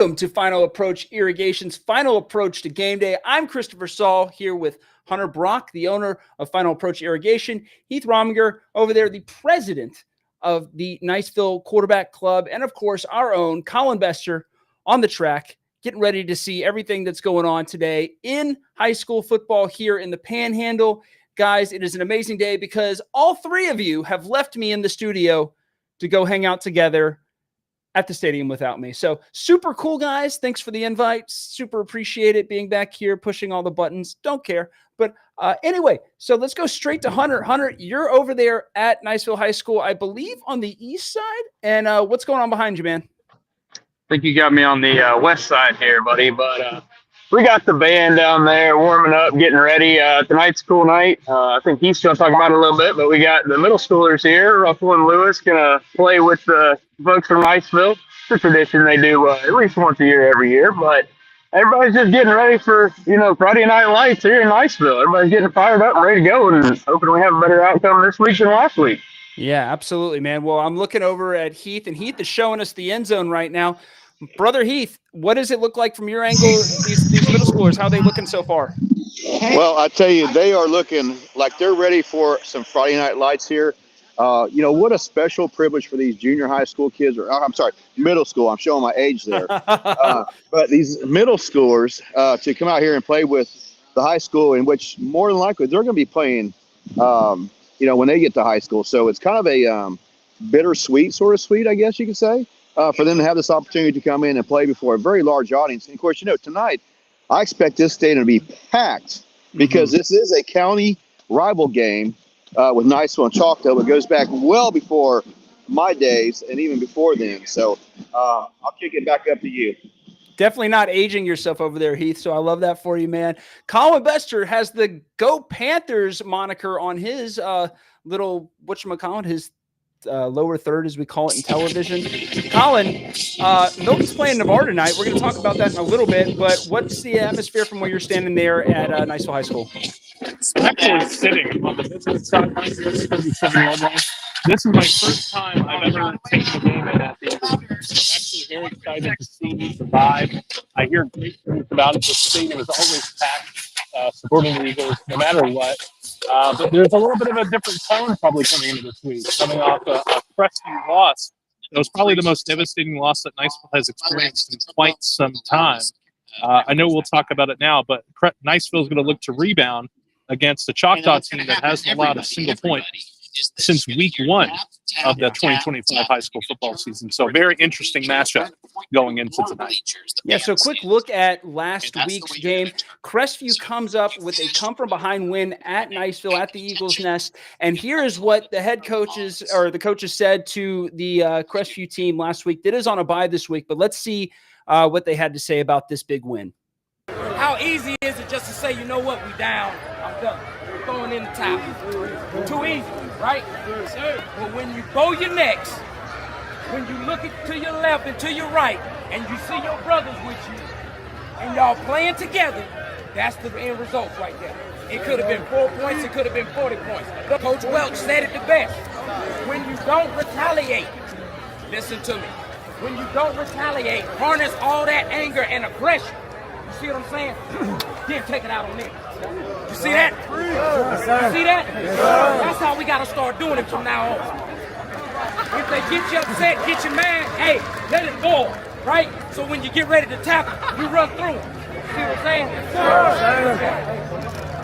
Welcome to Final Approach Irrigation's Final Approach to Game Day. I'm Christopher Saul here with Hunter Brock, the owner of Final Approach Irrigation, Heath Rominger over there, the president of the Niceville Quarterback Club, and of course our own Colin Bester on the track, getting ready to see everything that's going on today in high school football here in the Panhandle. Guys, it is an amazing day because all three of you have left me in the studio to go hang out together at the stadium without me. So super cool, guys. Thanks for the invite. Super appreciate it being back here, pushing all the buttons. Don't care. But anyway, so let's go straight to Hunter. Hunter, you're over there at Niceville High School, I believe on the east side. And what's going on behind you, man? I think you got me on the west side here, buddy. But we got the band down there warming up, getting ready. Tonight's a cool night. I think Heath's going to talk about it a little bit, but we got the middle schoolers here. Russell and Lewis going to play with the folks from Niceville. It's a tradition they do at least once a year every year. But everybody's just getting ready for, Friday Night Lights here in Niceville. Everybody's getting fired up and ready to go and hoping we have a better outcome this week than last week. Yeah, absolutely, man. Well, I'm looking over at Heath, and Heath is showing us the end zone right now. Brother Heath, what does it look like from your angle, these middle schoolers? How are they looking so far? Well, I tell you, they are looking like they're ready for some Friday Night Lights here. What a special privilege for these junior high school kids, middle school. I'm showing my age there. But these middle schoolers to come out here and play with the high school, in which more than likely they're going to be playing, when they get to high school. So it's kind of a bittersweet sort of sweet, I guess you could say. For them to have this opportunity to come in and play before a very large audience. And, of course, tonight I expect this stadium to be packed because this is a county rival game with Niceville and Choctaw. It goes back well before my days and even before then. So I'll kick it back up to you. Definitely not aging yourself over there, Heath, so I love that for you, man. Colin Bester has the Go Panthers moniker on his little, whatchamacallit, his lower third, as we call it in television. Colin, Milton's playing Navarre tonight. We're going to talk about that in a little bit, but what's the atmosphere from where you're standing there at Niceville High School? It's actually sitting on the business side. This is my first time I've ever taken a game at the Eagles. I'm actually very excited to see the vibe. I hear great things about it. The stadium is always packed, supporting the Eagles no matter what. But there's a little bit of a different tone probably coming into this week, coming off a Crestview loss. It was probably the most devastating loss that Niceville has experienced in quite some time. I know we'll talk about it now, but Niceville is going to look to rebound against the Choctaw team that hasn't allowed a single point since week one of the 2025 high school football season. So very interesting matchup going into tonight. Yeah, so quick look at last week's game. Crestview comes up with a come-from-behind win at Niceville at the Eagles Nest. And here is what the head coaches or the coaches said to the Crestview team last week. That is on a bye this week, but let's see what they had to say about this big win. How easy is it just to say, you know what, we down, I'm done. We're throwing in the towel. Too easy, right? But when you bow your necks, when you look to your left and to your right, and you see your brothers with you, and y'all playing together, that's the end result right there. It could have been 4 points, it could have been 40 points. Coach Welch said it the best. When you don't retaliate, listen to me. When you don't retaliate, harness all that anger and aggression. You see what I'm saying? Then take it out on them. You see that? You see that? That's how we got to start doing it from now on. If they get you upset, get you mad, hey, let it boil, right? So when you get ready to tackle, you run through it. You see what I'm saying?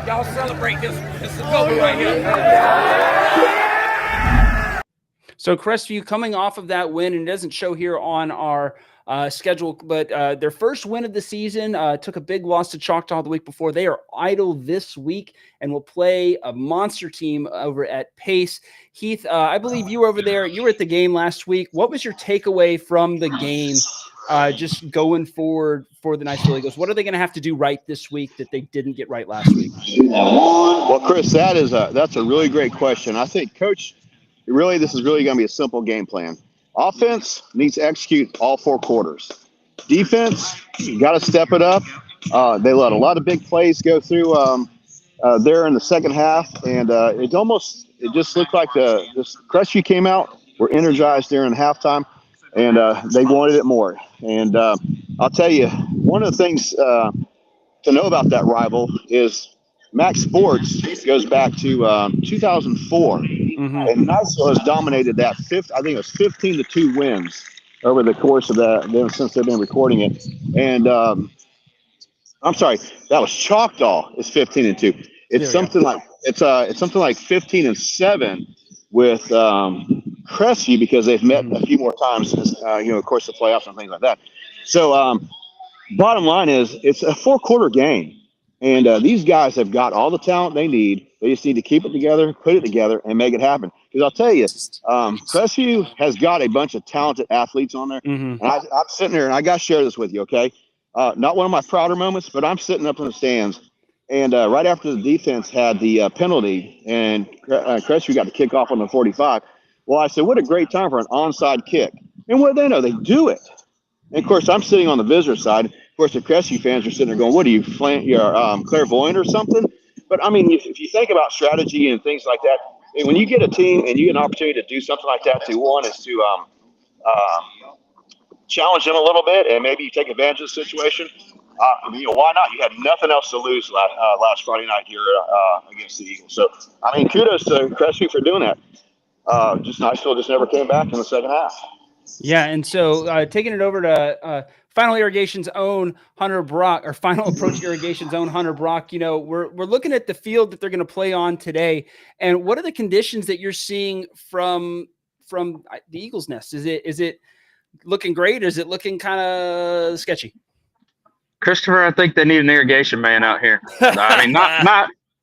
Y'all celebrate this. This is a good one right here. So Crestview coming off of that win, and it doesn't show here on our schedule, but their first win of the season, took a big loss to Choctaw the week before. They are idle this week and will play a monster team over at Pace. Heath, I believe you were over there. You were at the game last week. What was your takeaway from the game, just going forward for the Niceville Eagles? What are they going to have to do right this week that they didn't get right last week? Well, Chris, that's a really great question. I think, Coach, this is really going to be a simple game plan. Offense needs to execute all 4 quarters. Defense, you got to step it up. They let a lot of big plays go through there in the second half, and it just looked like this Crestview came out, were energized there in halftime, and they wanted it more. And I'll tell you, one of the things to know about that rival is Max Sports goes back to 2004, and Niceville has dominated that. I think it was 15-2 wins over the course of that since they've been recording it. And I'm sorry, that was Choctaw is 15-2. It's something like it's something like 15-7 with Crestview because they've met a few more times, of course, the playoffs and things like that. So bottom line is it's a 4-quarter game, and these guys have got all the talent they need. They just need to keep it together, put it together, and make it happen. Because I'll tell you, Crestview has got a bunch of talented athletes on there. And I'm sitting there, and I got to share this with you, okay? Not one of my prouder moments, but I'm sitting up in the stands, and right after the defense had the penalty, and Crestview got to kick off on the 45. Well, I said, what a great time for an onside kick. And what do they know? They do it. And, of course, I'm sitting on the visitor side. Of course, the Crestview fans are sitting there going, what are you, you're clairvoyant or something? But, I mean, if you think about strategy and things like that, and when you get a team and you get an opportunity to do something like that, one is to challenge them a little bit, and maybe you take advantage of the situation. Why not? You had nothing else to lose last Friday night here against the Eagles. So, I mean, kudos to Crestview for doing that. Niceville just never came back in the second half. Yeah, and so taking it over to Final Irrigation's own Hunter Brock, or Final Approach Irrigation's own Hunter Brock, we're looking at the field that they're going to play on today, and what are the conditions that you're seeing from the Eagles' nest? Is it looking great, or is it looking kind of sketchy? Christopher, I think they need an irrigation man out here. I mean,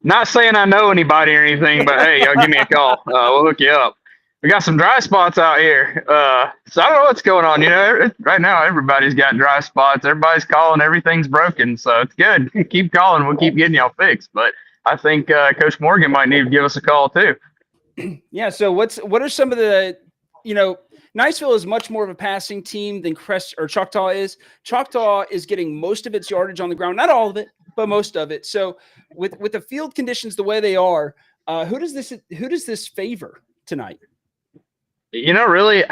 not saying I know anybody or anything, but hey, y'all give me a call. We'll hook you up. We got some dry spots out here. So I don't know what's going on. Right now everybody's got dry spots. Everybody's calling. Everything's broken. So it's good. Keep calling. We'll keep getting y'all fixed. But I think Coach Morgan might need to give us a call too. Yeah. So what are some of the, Niceville is much more of a passing team than Choctaw is. Choctaw is getting most of its yardage on the ground, not all of it, but most of it. So with the field conditions the way they are, who does this favor tonight? Really,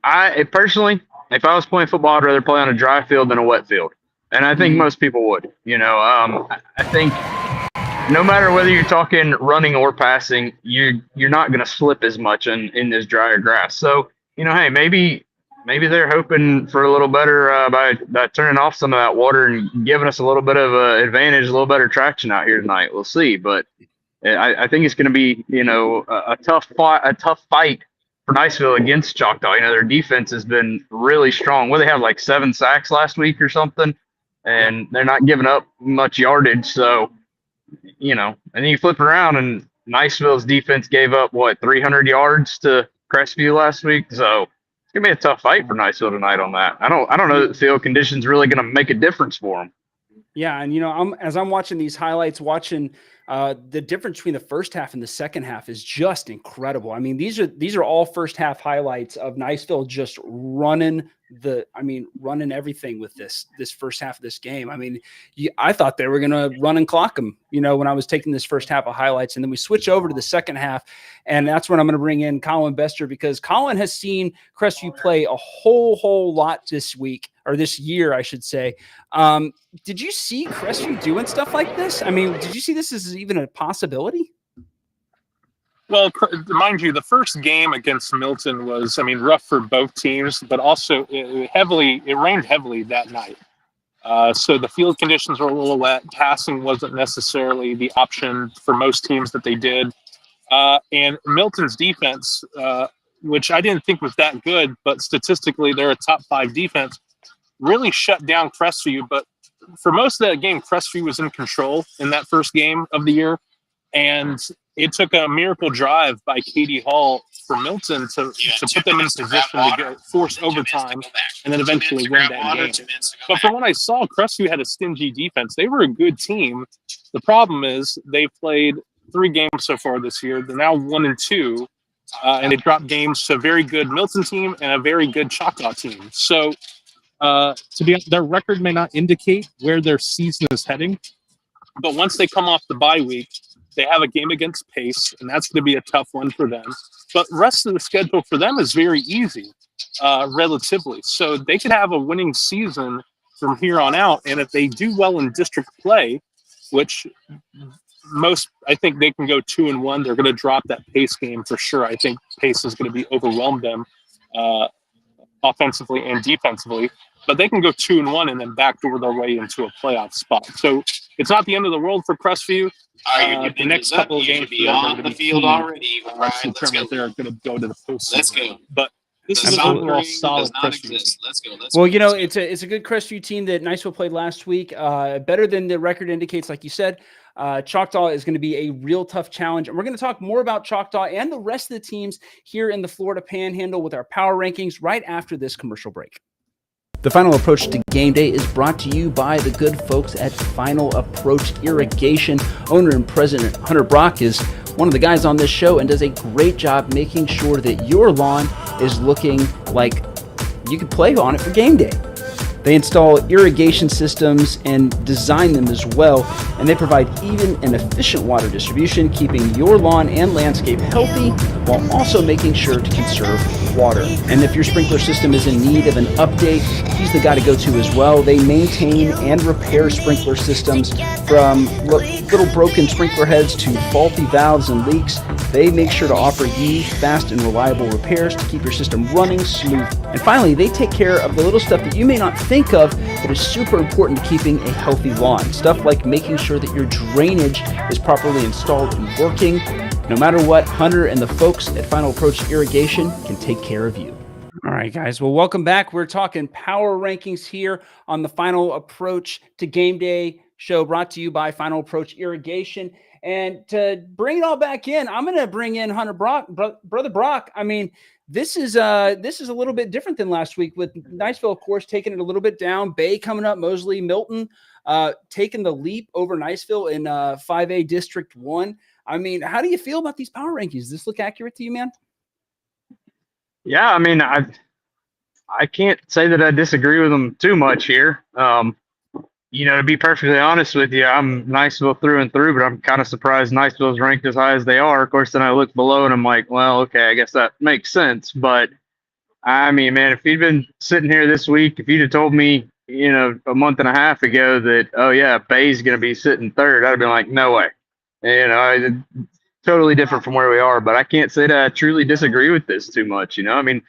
I personally, if I was playing football, I'd rather play on a dry field than a wet field, and I think most people would. I think no matter whether you're talking running or passing, you're not going to slip as much in this drier grass. So hey, maybe they're hoping for a little better by turning off some of that water and giving us a little bit of advantage, a little better traction out here tonight. We'll see, but I think it's going to be a tough fight for Niceville against Choctaw. Their defense has been really strong. They have like 7 sacks last week or something, and they're not giving up much yardage. So, and then you flip around and Niceville's defense gave up 300 yards to Crestview last week. So it's gonna be a tough fight for Niceville tonight on that. I don't know that the field conditions really gonna make a difference for them. Yeah, and as I'm watching these highlights, the difference between the first half and the second half is just incredible. I mean, these are all first half highlights of Niceville just running everything with this first half of this game. I mean, I thought they were going to run and clock them, when I was taking this first half of highlights, and then we switch over to the second half, and that's when I'm going to bring in Colin Bester, because Colin has seen Crestview play a whole lot this year, I should say. Did you see Crestview doing stuff like this? I mean, did you see this as even a possibility? Well, mind you, the first game against Milton was, rough for both teams, but also it rained heavily that night. So the field conditions were a little wet. Passing wasn't necessarily the option for most teams that they did. And Milton's defense, which I didn't think was that good, but statistically they're a top 5 defense, really shut down Crestview. But for most of that game, Crestview was in control in that first game of the year. And it took a miracle drive by Katie Hall for Milton to put them in position to force overtime and then eventually win that game. But from what I saw, Crestview had a stingy defense. They were a good team. The problem is they've played 3 games so far this year. They're now 1-2, and they dropped games to a very good Milton team and a very good Choctaw team. So their record may not indicate where their season is heading, but once they come off the bye week, they have a game against Pace, and that's going to be a tough one for them. But the rest of the schedule for them is very easy. relatively. So they could have a winning season from here on out. And if they do well in district play, which most, I think they can go 2-1. They're going to drop that pace game for sure. I think pace is going to be overwhelm them offensively and defensively. But they can go 2-1 and then backdoor their way into a playoff spot. So it's not the end of the world for Crestview. The next couple of games be on the field already. Right, let's go. They're going to go to the postseason. Let's go. But this is an overall solid Crestview. Let's go. Well, you know, it's a good Crestview team that Niceville played last week. Better than the record indicates, like you said. Choctaw is going to be a real tough challenge. And we're going to talk more about Choctaw and the rest of the teams here in the Florida Panhandle with our power rankings right after this commercial break. The Final Approach to Game Day is brought to you by the good folks at Final Approach Irrigation. Owner and President Hunter Brock is one of the guys on this show and does a great job making sure that your lawn is looking like you can play on it for game day. They install irrigation systems and design them as well, and they provide even and efficient water distribution, keeping your lawn and landscape healthy while also making sure to conserve water. And if your sprinkler system is in need of an update, he's the guy to go to as well. They maintain and repair sprinkler systems from little broken sprinkler heads to faulty valves and leaks. They make sure to offer you fast and reliable repairs to keep your system running smooth. And finally, they take care of the little stuff that you may not think of that is super important to keeping a healthy lawn. Stuff like making sure that your drainage is properly installed and working. No matter what, Hunter and the folks at Final Approach Irrigation can take care of you. All right, guys. Well, welcome back. We're talking power rankings here on the Final Approach to Game Day show brought to you by Final Approach Irrigation. And to bring it all back in, I'm going to bring in Hunter Brock, Brother Brock. I mean, this is a little bit different than last week with Niceville, of course, taking it a little bit down. Bay coming up, Mosley, Milton taking the leap over Niceville in 5A District 1. I mean, how do you feel about these power rankings? Does this look accurate to you, man? Yeah, I mean, I can't say that I disagree with them too much here. You know, to be perfectly honest with you, I'm Niceville through and through, but I'm kind of surprised Niceville's ranked as high as they are. Of course, then I look below and I'm like, well, okay, I guess that makes sense. But I mean, man, if you'd been sitting here this week, if you'd have told me, you know, a month and a half ago that, oh yeah, Bay's going to be sitting third, I'd have been like, no way. You know, totally different from where we are. But I can't say that I truly disagree with this too much. You know, I mean,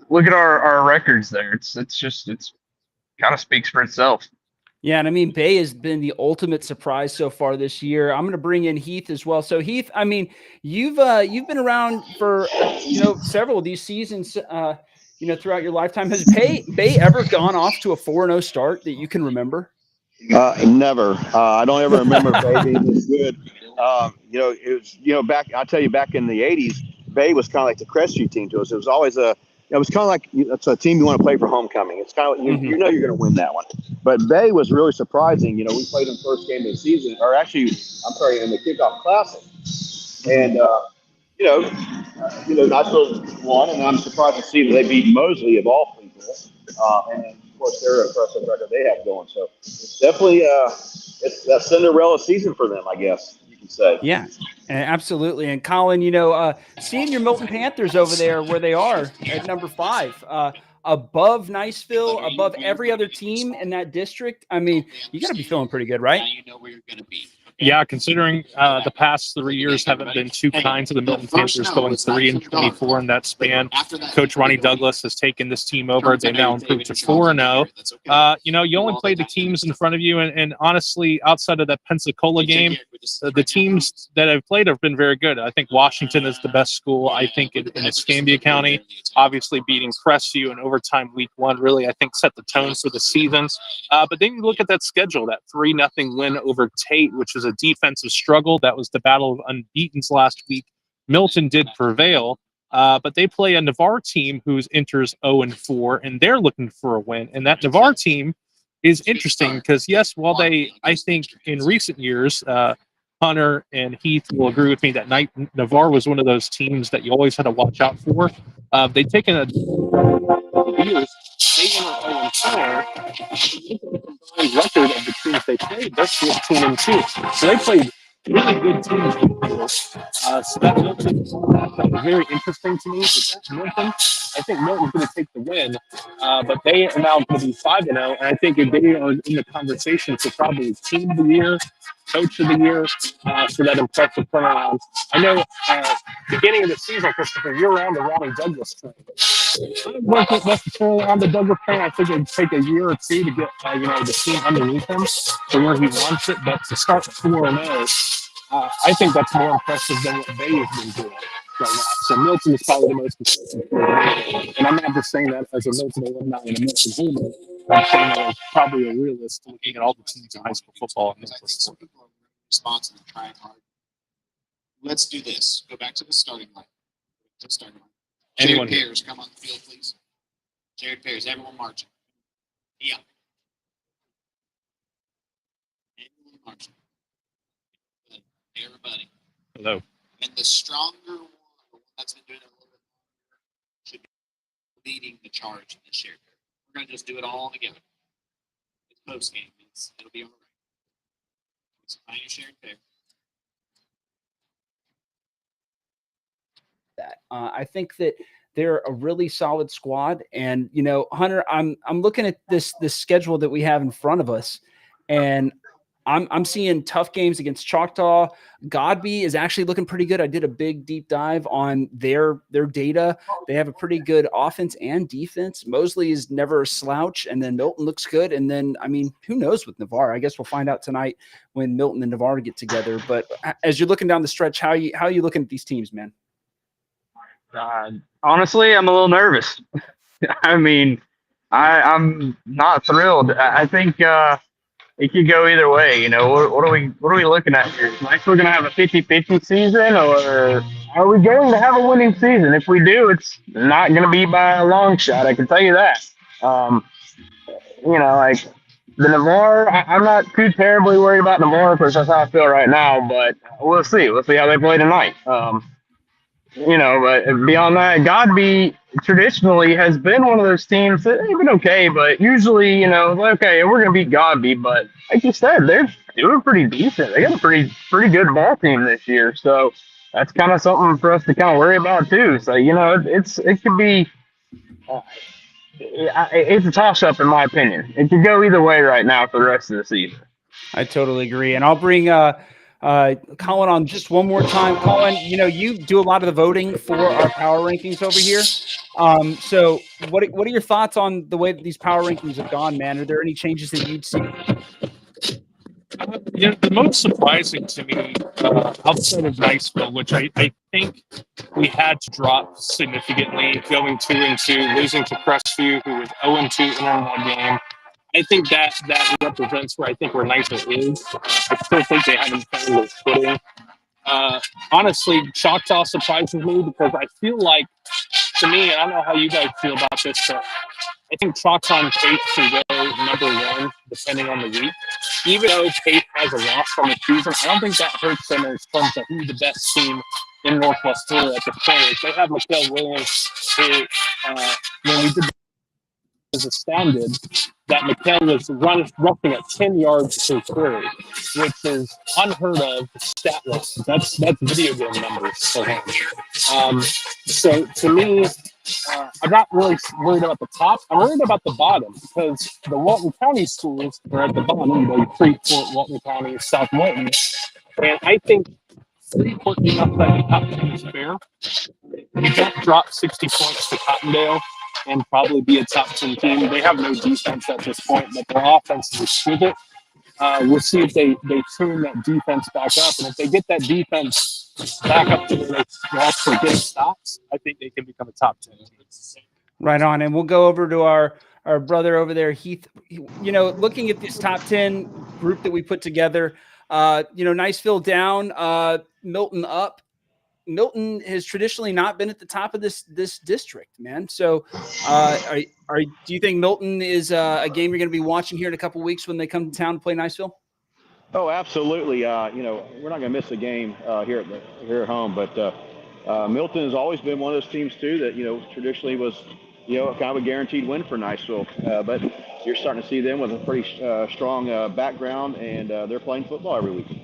look at our records there. It's kind of speaks for itself. Yeah, and I mean, Bay has been the ultimate surprise so far this year. I'm going to bring in Heath as well. So Heath, I mean, you've been around for several of these seasons, throughout your lifetime. Has Bay ever gone off to a 4-0 start that you can remember? Never. I don't ever remember Bay being this good. It was back. I'll tell you, back in the '80s, Bay was kind of like the Crestview team to us. It was always it was kind of like it's a team you want to play for homecoming. It's kind of like you know you're going to win that one. But Bay was really surprising. You know, we played them first game of the season, or actually, I'm sorry, in the kickoff classic, and Niceville won, and I'm surprised to see that they beat Mosley of all people, and of course their impressive record they have going. So it's definitely it's a Cinderella season for them, I guess you can say. Yeah. Absolutely. And Colin, seeing your Milton Panthers over there where they are at number 5, above Niceville, above every other team in that district, I mean, you got to be feeling pretty good, right? You know where you're going to be. Yeah, considering the past 3 years haven't been too kind to the Milton Panthers, going 3-24 in that span. Coach Ronnie Douglas has taken this team over. They now improved to 4-0. You only play the teams in front of you, and honestly, outside of that Pensacola game, the teams that I've played have been very good. I think Washington is the best school, I think, in Escambia County. Obviously, beating Crestview in overtime week 1 really, I think, set the tone for the season. But then you look at that schedule, that 3-0 win over Tate, which was a defensive struggle. That was the battle of unbeatens last week. Milton did prevail, but they play a Navarre team who enters 0-4, and they're looking for a win. And that Navarre team is interesting because, yes, while I think in recent years, Hunter and Heath will agree with me that Navarre was one of those teams that you always had to watch out for. They've taken years. They enter 0-4. The record of the teams they played, they're 14-2. So they played really good teams. So that Milton matchup was very interesting to me. But Milton, I think Milton's going to take the win, but they are now going to be 5-0, and I think they are in the conversation for probably Team of the Year, Coach of the Year, for that impressive turnaround. I know beginning of the season, Christopher, you're around the Ronnie Douglas train. I wasn't necessarily on the Douglas train. I think it'd take a year or two to get the team underneath him to where he wants it. But to start 4-0, I think that's more impressive than what Bay has been doing right now. So Milton is probably the most impressive. And I'm not just saying that as a Milton alumni and a Milton homer. I'm saying that as probably a realist looking at all the teams in high school football. People are responsive and trying hard. Let's do this. Go back to the starting line. Jared Pears, come on the field, please. Jared Pears, everyone marching. Yeah. Everyone marching. Good. Hey, everybody. Hello. And the stronger one, the one that's been doing it a little bit longer, should be leading the charge in this Jared Pears. We're going to just do it all together. It's post game. It'll be all right. So find your Jared Pears. That I think that they're a really solid squad, and Hunter, I'm looking at this schedule that we have in front of us, and I'm seeing tough games against Choctaw. Godby is actually looking pretty good. I did a big deep dive on their data. They have a pretty good offense and defense. Mosley is never a slouch, and then Milton looks good. And then, who knows with Navarre? I guess we'll find out tonight when Milton and Navarre get together. But as you're looking down the stretch, how are you looking at these teams, man? Honestly, I'm a little nervous. I'm not thrilled. I think it could go either way. What are we looking at here? Nice, we're gonna have a 50-50 season, or are we going to have a winning season? If we do, it's not gonna be by a long shot. I can tell you that. Like the Navarre, I'm not too terribly worried about Navarre because that's how I feel right now. But we'll see. We'll see how they play tonight. But beyond that, Godby traditionally has been one of those teams that they've been okay, but usually, okay, we're going to beat Godby. But like you said, they're doing pretty decent. They got a pretty good ball team this year. So that's kind of something for us to kind of worry about too. So, it could be, it's a toss up in my opinion. It could go either way right now for the rest of the season. I totally agree. And I'll bring, Colin on just one more time. Colin, you do a lot of the voting for our power rankings over here. So what are your thoughts on the way that these power rankings have gone, man? Are there any changes that you'd see? The most surprising to me, outside of Niceville, which I think we had to drop significantly, going 2-2, losing to Crestview, who was 0-2 in one game. I think that represents where Niceville is. I still think they haven't found their footing. Honestly, Choctaw surprises me because I feel like, to me, I don't know how you guys feel about this, but I think Choctaw and Pate can go number one depending on the week. Even though Pate has a loss from the season, I don't think that hurts them in terms of who's the best team in Northwest Florida at the point. They have Mikhail Williams, who, when we did was astounded that Mikhail was rushing at 10 yards per carry, which is unheard of stat line. That's video game numbers for him. So to me, I'm not really worried about the top. I'm worried about the bottom because the Walton County schools are at the bottom. Freeport, Walton County, South Milton, and I think Freeport being outside the top 10 is fair. You don't drop 60 points to Cottondale and probably be a top 10 team. They have no defense at this point, but their offense is exquisite. We'll see if they tune that defense back up. And if they get that defense back up to where they also get stops, I think they can become a top 10 team. Right on. And we'll go over to our brother over there, Heath. Looking at this top 10 group that we put together, Niceville down, Milton up. Milton has traditionally not been at the top of this district, man. So, do you think Milton is a game you're going to be watching here in a couple weeks when they come to town to play Niceville? Oh, absolutely. We're not going to miss a game here at home, but Milton has always been one of those teams too that traditionally was kind of a guaranteed win for Niceville. But you're starting to see them with a pretty strong background, and they're playing football every week.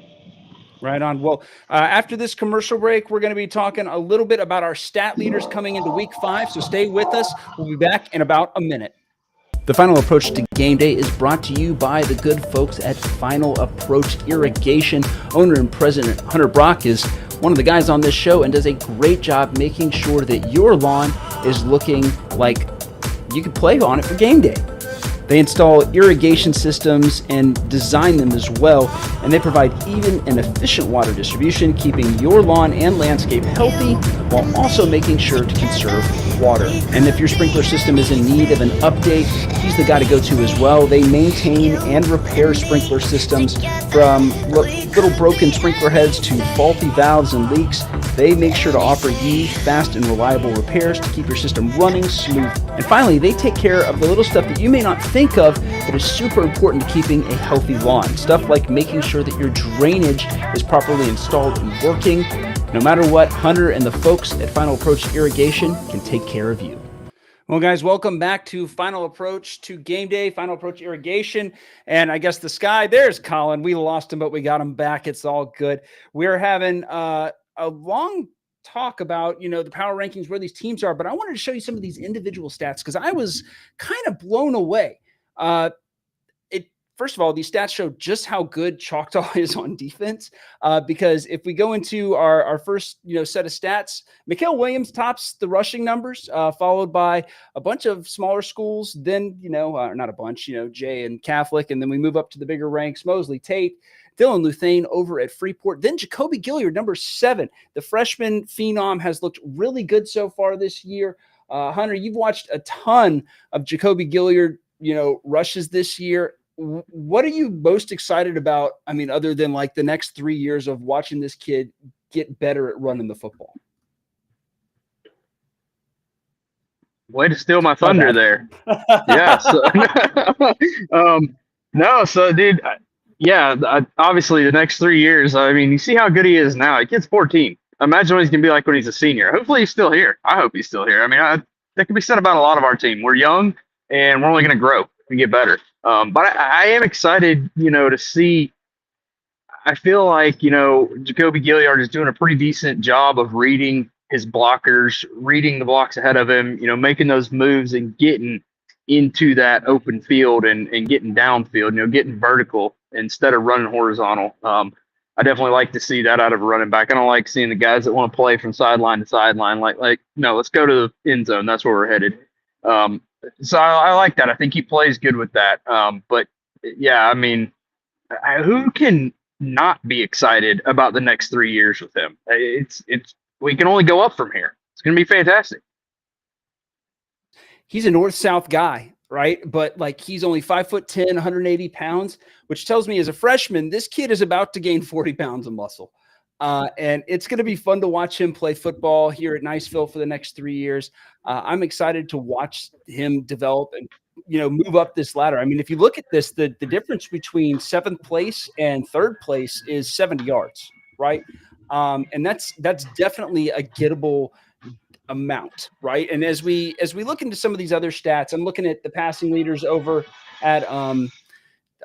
Right on. Well, after this commercial break, we're going to be talking a little bit about our stat leaders coming into week 5. So stay with us. We'll be back in about a minute. The Final Approach to Game Day is brought to you by the good folks at Final Approach Irrigation. Owner and president Hunter Brock is one of the guys on this show and does a great job making sure that your lawn is looking like you can play on it for game day. They install irrigation systems and design them as well, and they provide even and efficient water distribution, keeping your lawn and landscape healthy while also making sure to conserve water. And if your sprinkler system is in need of an update, he's the guy to go to as well. They maintain and repair sprinkler systems from little broken sprinkler heads to faulty valves and leaks. They make sure to offer you fast and reliable repairs to keep your system running smooth. And finally, they take care of the little stuff that you may not think of that is super important to keeping a healthy lawn. Stuff like making sure that your drainage is properly installed and working. No matter what, Hunter and the folks at Final Approach Irrigation can take care of you. Well, guys, welcome back to Final Approach to Game Day, Final Approach Irrigation. And I guess the sky, there's Colin. We lost him, but we got him back. It's all good. We're having a long talk about, the power rankings, where these teams are, but I wanted to show you some of these individual stats because I was kind of blown away. First of all, these stats show just how good Choctaw is on defense. Because if we go into our first, set of stats, Mikael Williams tops the rushing numbers, followed by a bunch of smaller schools. Then, not a bunch, Jay and Catholic, and then we move up to the bigger ranks: Mosley, Tate, Dylan Luthane over at Freeport. Then Jacoby Gilliard, number 7. The freshman phenom has looked really good so far this year. Hunter, you've watched a ton of Jacoby Gilliard, rushes this year. What are you most excited about? I mean, other than like the next 3 years of watching this kid get better at running the football. Way to steal my thunder there. Yeah. So, dude, obviously the next 3 years, I mean, you see how good he is now. He gets 14. Imagine what he's going to be like when he's a senior. Hopefully he's still here. I hope he's still here. I mean, that can be said about a lot of our team. We're young and we're only going to grow and get better. But I am excited, to see. I feel like, Jacoby Gilliard is doing a pretty decent job of reading his blockers, reading the blocks ahead of him, making those moves and getting into that open field and getting downfield, getting vertical instead of running horizontal. I definitely like to see that out of a running back. I don't like seeing the guys that want to play from sideline to sideline. No, let's go to the end zone. That's where we're headed. So I like that. I think he plays good with that. But yeah, I mean, who can not be excited about the next 3 years with him? We can only go up from here. It's going to be fantastic. He's a north-south guy, right? But he's only 5'10", 180 pounds, which tells me as a freshman, this kid is about to gain 40 pounds of muscle. And it's going to be fun to watch him play football here at Niceville for the next 3 years. I'm excited to watch him develop and, move up this ladder. I mean, if you look at this, the difference between 7th place and 3rd place is 70 yards, right? And that's definitely a gettable amount, right? And as we look into some of these other stats, I'm looking at the passing leaders over at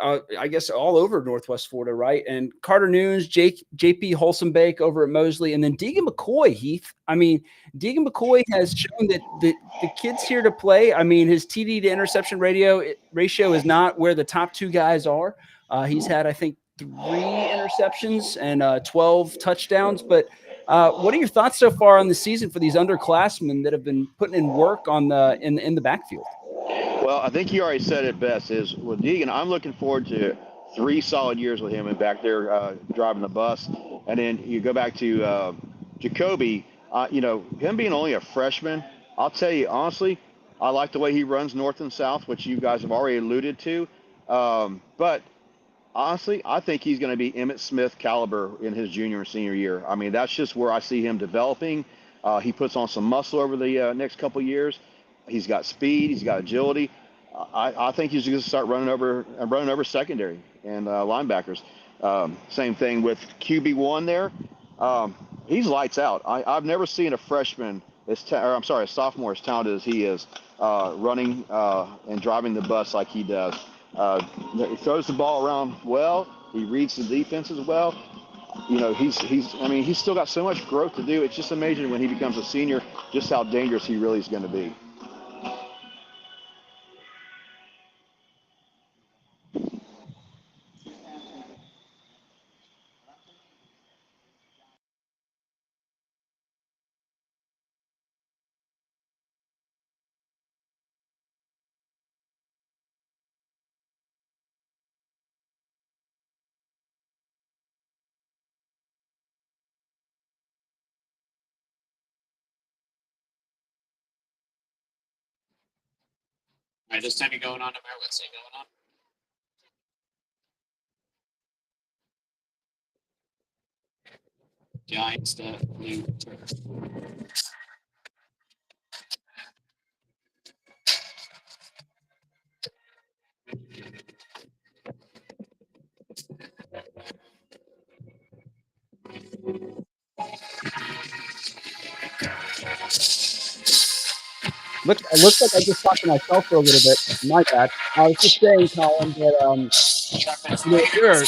I guess all over Northwest Florida, right? And Carter Nunes, JP Holsonbake over at Mosley, and then Deegan McCoy, Heath. I mean, Deegan McCoy has shown that the kid's here to play. I mean, his TD to interception ratio is not where the top 2 guys are. He's had, I think, 3 interceptions and 12 touchdowns. But what are your thoughts so far on the season for these underclassmen that have been putting in work on in the backfield? Well, I think you already said it best. Is with Deegan, I'm looking forward to 3 solid years with him and back there driving the bus. And then you go back to Jacoby. Him being only a freshman, I'll tell you honestly, I like the way he runs north and south, which you guys have already alluded to. But honestly, I think he's going to be Emmitt Smith caliber in his junior and senior year. I mean, that's just where I see him developing. He puts on some muscle over the next couple years. He's got speed. He's got agility. I think he's going to start running over secondary and linebackers. Same thing with QB1 there. He's lights out. I've never seen a freshman, a sophomore as talented as he is, running and driving the bus like he does. He throws the ball around well. He reads the defenses well. I mean, he's still got so much growth to do. It's just amazing when he becomes a senior, just how dangerous he really is going to be. All right, this time you're going on Navarre. What's it going on? Giants to blue turf. It looks like I just talked to myself for a little bit. My bad. I was just saying, Colin, that there are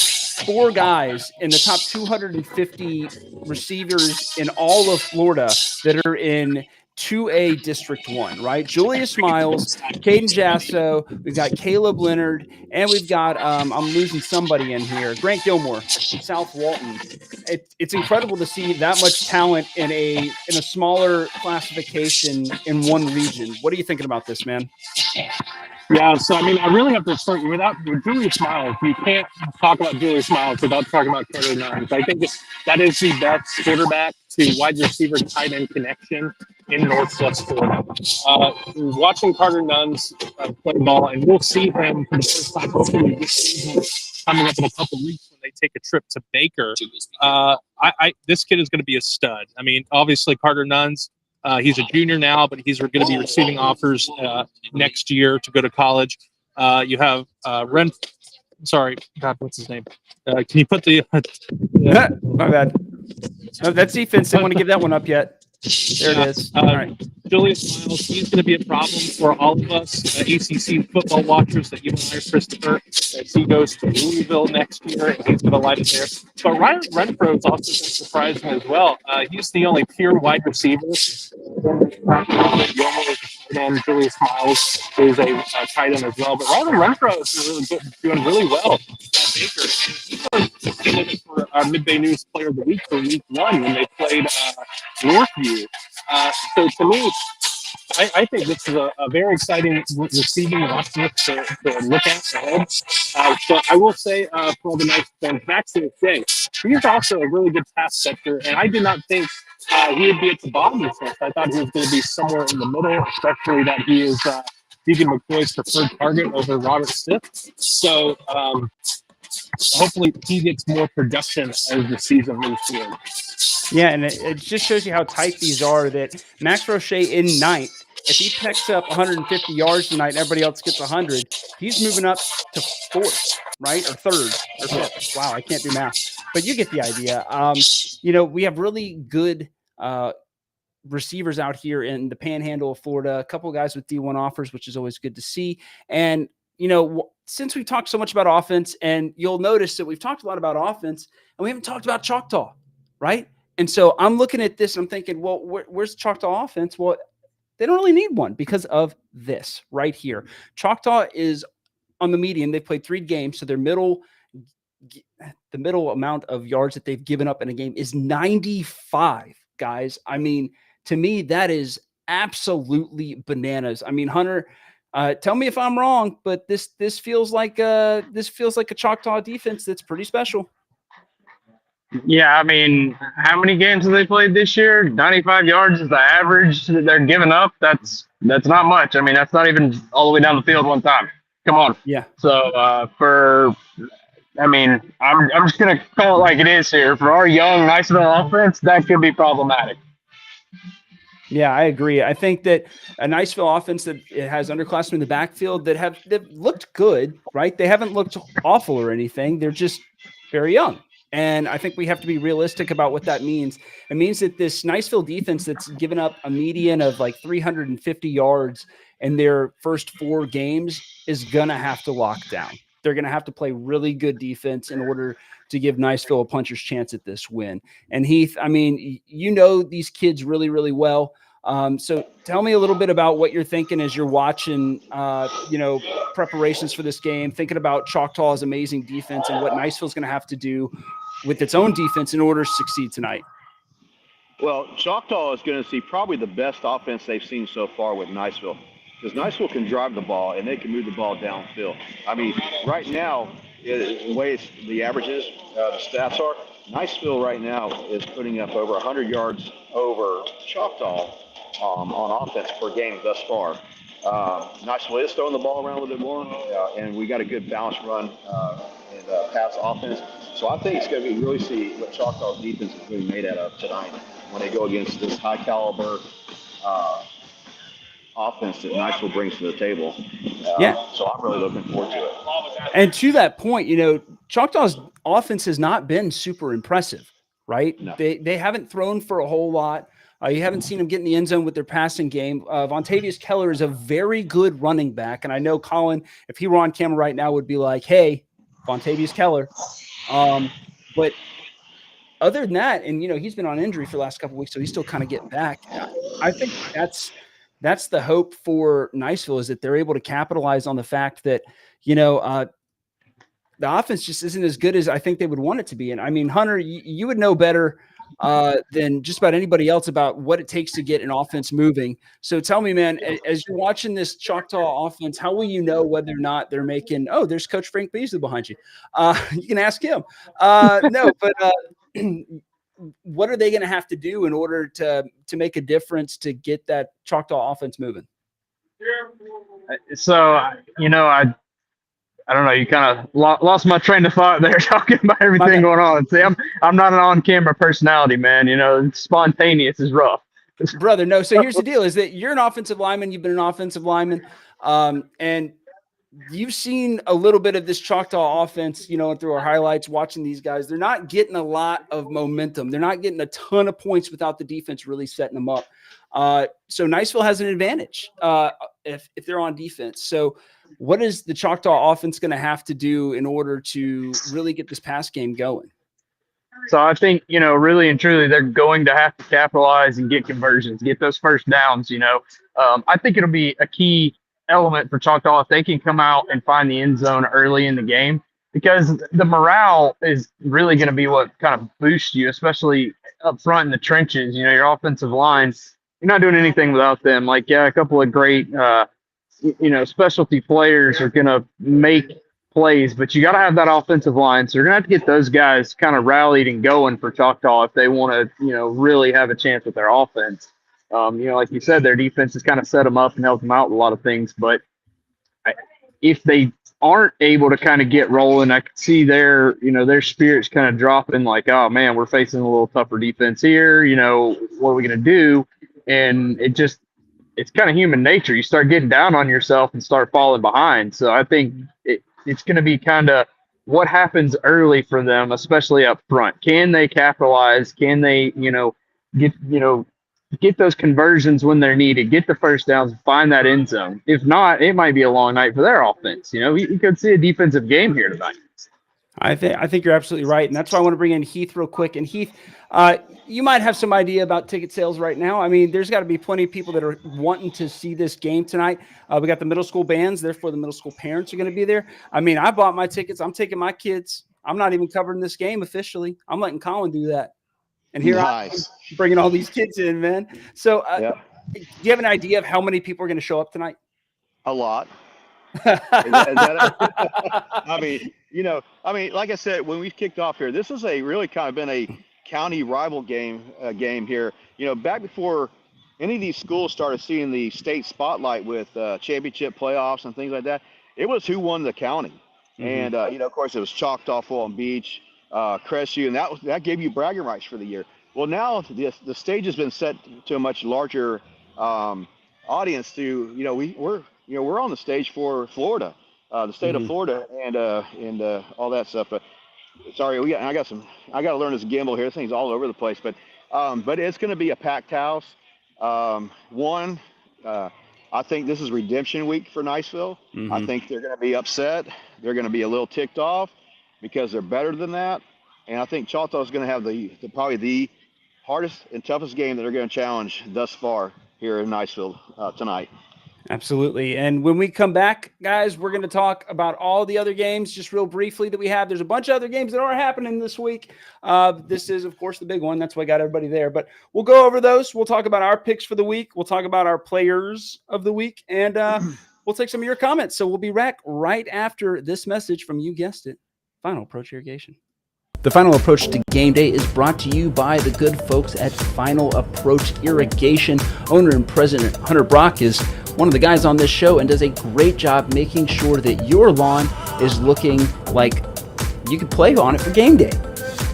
4 guys in the top 250 receivers in all of Florida that are in 2A District 1, right? Julius Miles, Caden Jasso, we've got Caleb Leonard, and we've got, I'm losing somebody in here, Grant Gilmore, South Walton. It's incredible to see that much talent in a smaller classification in one region. What are you thinking about this, man? Yeah, so I mean, I really have to start with Julius Miles. You can't talk about Julius Miles without talking about Carter Nuns. I think that is the best quarterback to wide receiver tight end connection in Northwest Florida. Watching Carter Nuns play ball, and we'll see him for the first time hopefully this season coming up in a couple of weeks when they take a trip to Baker. This kid is going to be a stud. I mean, obviously Carter Nuns. He's a junior now, but he's going to be receiving offers next year to go to college. You have Sorry, God, what's his name? Can you put the? My bad. No, that's defense. Didn't want to give that one up yet. There it is. All right. Julius Miles, he's going to be a problem for all of us ACC football watchers that you and I, Christopher, as he goes to Louisville next year, and he's going to light it there. But Ryan Renfro has also been surprising as well. He's the only pure wide receiver. And Julius Miles is a tight end as well. But Ryan Renfro is doing really well at Baker. And he was for our Midday News Player of the Week for Week 1 when they played Northview. So to me, I think this is a very exciting receiving roster to look at ahead. So I will say for all the nice fans, Maxie Day, he's also a really good pass catcher, and I did not think he would be at the bottom of this list. I thought he was going to be somewhere in the middle, especially that he is Deacon McCoy's preferred target over Robert Stiff. So hopefully he gets more production as the season moves forward. Yeah, and it just shows you how tight these are, that Max Roche in ninth, if he picks up 150 yards tonight and everybody else gets 100, he's moving up to 4th, right? Or 3rd or 5th. Wow, I can't do math. But you get the idea. We have really good receivers out here in the panhandle of Florida, a couple of guys with D1 offers, which is always good to see. And, since we've talked so much about offense, and you'll notice that we've talked a lot about offense, and we haven't talked about Choctaw, right? And so I'm looking at this and I'm thinking, well, where's Choctaw offense? Well, they don't really need one because of this right here. Choctaw is on the median. They played 3 games, so the middle amount of yards that they've given up in a game is 95, guys. I mean, to me, that is absolutely bananas. I mean, Hunter, tell me if I'm wrong, but this feels like a Choctaw defense that's pretty special. Yeah, I mean, how many games have they played this year? 95 yards is the average that they're giving up. That's not much. I mean, that's not even all the way down the field one time. Come on. Yeah. So I'm just gonna call it like it is here. For our young Niceville offense, that could be problematic. Yeah, I agree. I think that a Niceville offense that it has underclassmen in the backfield that looked good, right? They haven't looked awful or anything. They're just very young. And I think we have to be realistic about what that means. It means that this Niceville defense that's given up a median of like 350 yards in their first 4 games is going to have to lock down. they're going to have to play really good defense in order to give Niceville a puncher's chance at this win. And Heath, I mean, you know these kids really, really well. So tell me a little bit about what you're thinking as you're watching, preparations for this game, thinking about Choctaw's amazing defense and what Niceville's going to have to do with its own defense in order to succeed tonight. Well, Choctaw is going to see probably the best offense they've seen so far with Niceville, because Niceville can drive the ball and they can move the ball downfield. I mean, right now, the way the averages, the stats are, Niceville right now is putting up over 100 yards over Choctaw on offense per game thus far. Niceville is throwing the ball around a little bit more, and we got a good balanced run and pass offense. So I think it's going to be really see what Choctaw's defense is really made out of tonight when they go against this high caliber offense that Niceville brings to the table. So I'm really looking forward to it. And to that point, Choctaw's offense has not been super impressive, right? No. They haven't thrown for a whole lot. You haven't seen them get in the end zone with their passing game. Vontavious Keller is a very good running back. And I know Colin, if he were on camera right now, would be like, hey, Vontavious Keller. But other than that, and, he's been on injury for the last couple of weeks, so he's still kind of getting back. I think that's the hope for Niceville, is that they're able to capitalize on the fact that, the offense just isn't as good as I think they would want it to be. And I mean, Hunter, you would know better than just about anybody else about what it takes to get an offense moving. So tell me, man, as you're watching this Choctaw offense, how will you know whether or not they're making, there's Coach Frank Beasley behind you. You can ask him. What are they going to have to do in order to make a difference to get that Choctaw offense moving? So, I don't know. You kind of lost my train of thought there talking about everything going on. See, I'm not an on-camera personality, man. Spontaneous is rough. Brother, no. So here's the deal: is that you're an offensive lineman. You've been an offensive lineman, and you've seen a little bit of this Choctaw offense, through our highlights. Watching these guys, they're not getting a lot of momentum. They're not getting a ton of points without the defense really setting them up. So Niceville has an advantage if they're on defense. So what is the Choctaw offense going to have to do in order to really get this pass game going? So I think, really and truly, they're going to have to capitalize and get conversions, get those first downs. I think it'll be a key element for Choctaw if they can come out and find the end zone early in the game, because the morale is really going to be what kind of boosts you, especially up front in the trenches. Your offensive lines, you're not doing anything without them. Like, yeah, a couple of great, specialty players are going to make plays, but you got to have that offensive line. So you're going to have to get those guys kind of rallied and going for Choctaw if they want to, really have a chance with their offense. Like you said, their defense has kind of set them up and helped them out with a lot of things. But if they aren't able to kind of get rolling, I could see their spirits kind of dropping, like, oh man, we're facing a little tougher defense here. What are we going to do? And it's kind of human nature. You start getting down on yourself and start falling behind. So I think it's going to be kind of what happens early for them, especially up front. Can they capitalize? Can they, get those conversions when they're needed, get the first downs, find that end zone? If not, it might be a long night for their offense. You could see a defensive game here tonight. I think you're absolutely right. And that's why I want to bring in Heath real quick. And Heath, you might have some idea about ticket sales right now. I mean, there's got to be plenty of people that are wanting to see this game tonight. We got the middle school bands, therefore the middle school parents are going to be there. I mean, I bought my tickets. I'm taking my kids. I'm not even covering this game officially. I'm letting Colin do that. And here I'm bringing all these kids in, man. So do you have an idea of how many people are going to show up tonight? A lot. Is that like I said, when we kicked off here, this is really kind of been a county rival game here. Back before any of these schools started seeing the state spotlight with championship playoffs and things like that, it was who won the county. Mm-hmm. And, of course, it was Choctaw, Walton Beach, Crestview, and that gave you bragging rights for the year. Well, now the stage has been set to a much larger audience. We're on the stage for Florida, the state of Florida, and all that stuff. But sorry, I got to learn this gimbal here. This thing's all over the place. But it's going to be a packed house. I think this is redemption week for Niceville. Mm-hmm. I think they're going to be upset they're going to be a little ticked off because they're better than that. And I think Choctaw is going to have probably the hardest and toughest game that they're going to challenge thus far here in Niceville tonight. Absolutely. And when we come back, guys, we're going to talk about all the other games just real briefly that we have. There's a bunch of other games that are happening this week. This is, of course, the big one. That's why I got everybody there. But we'll go over those. We'll talk about our picks for the week. We'll talk about our players of the week. And we'll take some of your comments. So we'll be back right after this message from, you guessed it, Final Approach Irrigation. The Final Approach to Game Day is brought to you by the good folks at Final Approach Irrigation. Owner and President Hunter Brock is one of the guys on this show and does a great job making sure that your lawn is looking like you could play on it for game day.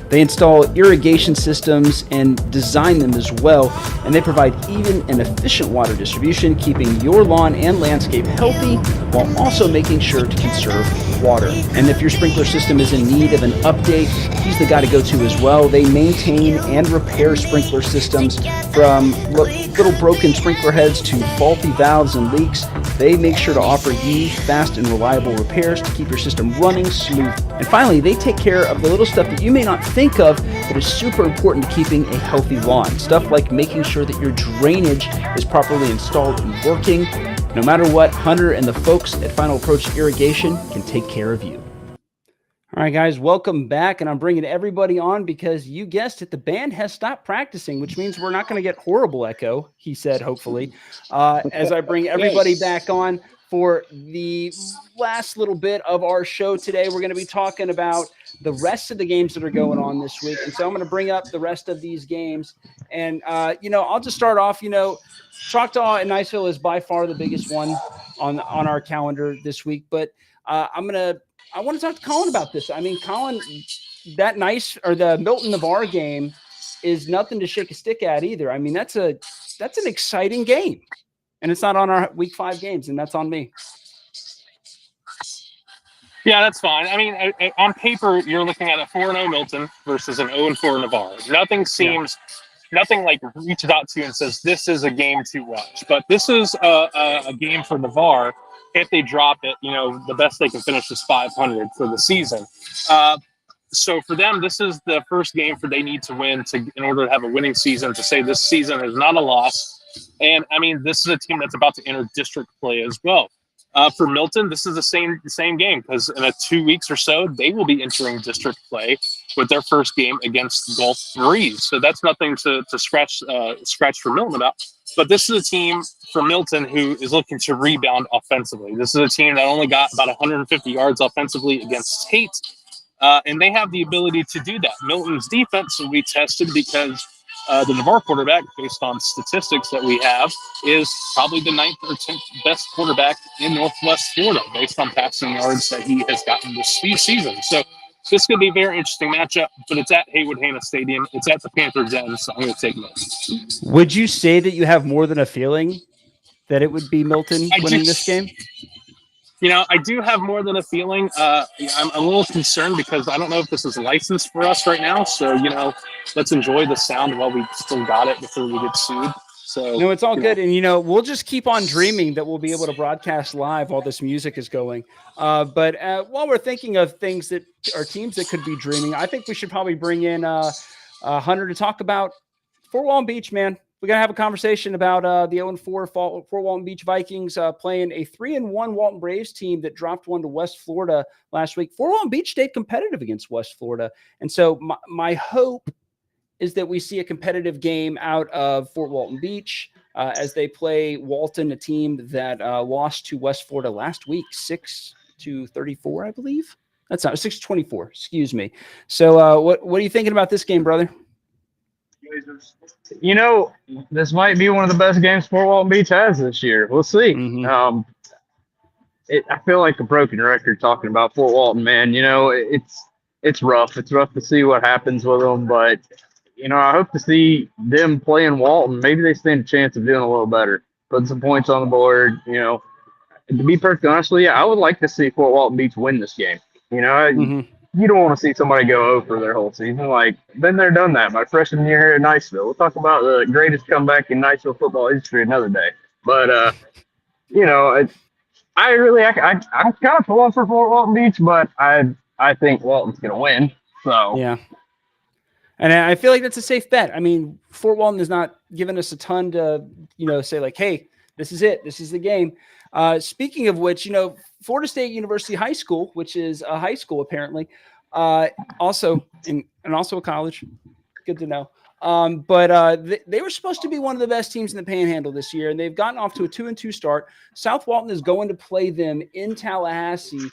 They install irrigation systems and design them as well, and they provide even and efficient water distribution, keeping your lawn and landscape healthy while also making sure to conserve water. And if your sprinkler system is in need of an update, he's the guy to go to as well. They maintain and repair sprinkler systems from little broken sprinkler heads to faulty valves and leaks. They make sure to offer you fast and reliable repairs to keep your system running smooth. And finally, they take care of the little stuff that you may not think of that is super important to keeping a healthy lawn. Stuff like making sure that your drainage is properly installed and working. No matter what, Hunter and the folks at Final Approach Irrigation can take care of you. All right, guys, welcome back. And I'm bringing everybody on because you guessed it, the band has stopped practicing, which means we're not going to get horrible echo, he said, hopefully, as I bring everybody back on for the last little bit of our show today. We're going to be talking about the rest of the games that are going on this week. And so I'm going to bring up the rest of these games. And, I'll just start off, Choctaw and Niceville is by far the biggest one on our calendar this week. But I want to talk to Colin about this. I mean, Colin, the Milton Navarre game is nothing to shake a stick at either. I mean, that's an exciting game. And it's not on our week 5 games, and that's on me. Yeah, that's fine. I mean, on paper, you're looking at a 4-0 Milton versus an 0-4 Navarre. Nothing like reaches out to you and says, this is a game to watch. But this is a game for Navarre. If they drop it, the best they can finish is 500 for the season. So for them, this is the first game they need to win in order to have a winning season, to say this season is not a loss. And I mean, this is a team that's about to enter district play as well. For Milton, this is the same game, because in 2 weeks or so, they will be entering district play with their first game against Gulf Breeze. So that's nothing to scratch for Milton about. But this is a team for Milton who is looking to rebound offensively. This is a team that only got about 150 yards offensively against Tate, and they have the ability to do that. Milton's defense will be tested because the Navarre quarterback, based on statistics that we have, is probably the 9th or 10th best quarterback in Northwest Florida, based on passing yards that he has gotten this season. So this could be a very interesting matchup, but it's at Haywood Hanna Stadium. It's at the Panthers' Den, so I'm going to take Milton. Would you say that you have more than a feeling that it would be Milton winning this game? I do have more than a feeling. I'm a little concerned because I don't know if this is licensed for us right now. So, let's enjoy the sound while we still got it before we get sued. So no, it's all good. And, we'll just keep on dreaming that we'll be able to broadcast live while this music is going. But while we're thinking of things that are teams that could be dreaming, I think we should probably bring in Hunter to talk about Fort Walton Beach, man. We got to have a conversation about the 0-4 Fort Walton Beach Vikings playing a 3-1 Walton Braves team that dropped one to West Florida last week. Fort Walton Beach stayed competitive against West Florida. And so my hope is that we see a competitive game out of Fort Walton Beach as they play Walton, a team that lost to West Florida last week, 6-34, I believe. That's not 6-24, excuse me. So what are you thinking about this game, brother? This might be one of the best games Fort Walton Beach has this year. We'll see. Mm-hmm. I feel like a broken record talking about Fort Walton, man. It's rough. It's rough to see what happens with them, but I hope to see them playing Walton. Maybe they stand a chance of doing a little better, putting some points on the board. To be perfectly honest with you, I would like to see Fort Walton Beach win this game. You don't want to see somebody go over their whole season. Like, been there, done that. My freshman year here in Niceville. We'll talk about the greatest comeback in Niceville football history another day. But, I'm kind of pulling for Fort Walton Beach, but I think Walton's going to win. So Yeah. And I feel like that's a safe bet. I mean, Fort Walton has not given us a ton to, say like, hey, this is it. This is the game. Speaking of which, Florida State University High School, which is a high school apparently, also and also a college. Good to know. But they were supposed to be one of the best teams in the Panhandle this year, and they've gotten off to a 2-2 start. South Walton is going to play them in Tallahassee.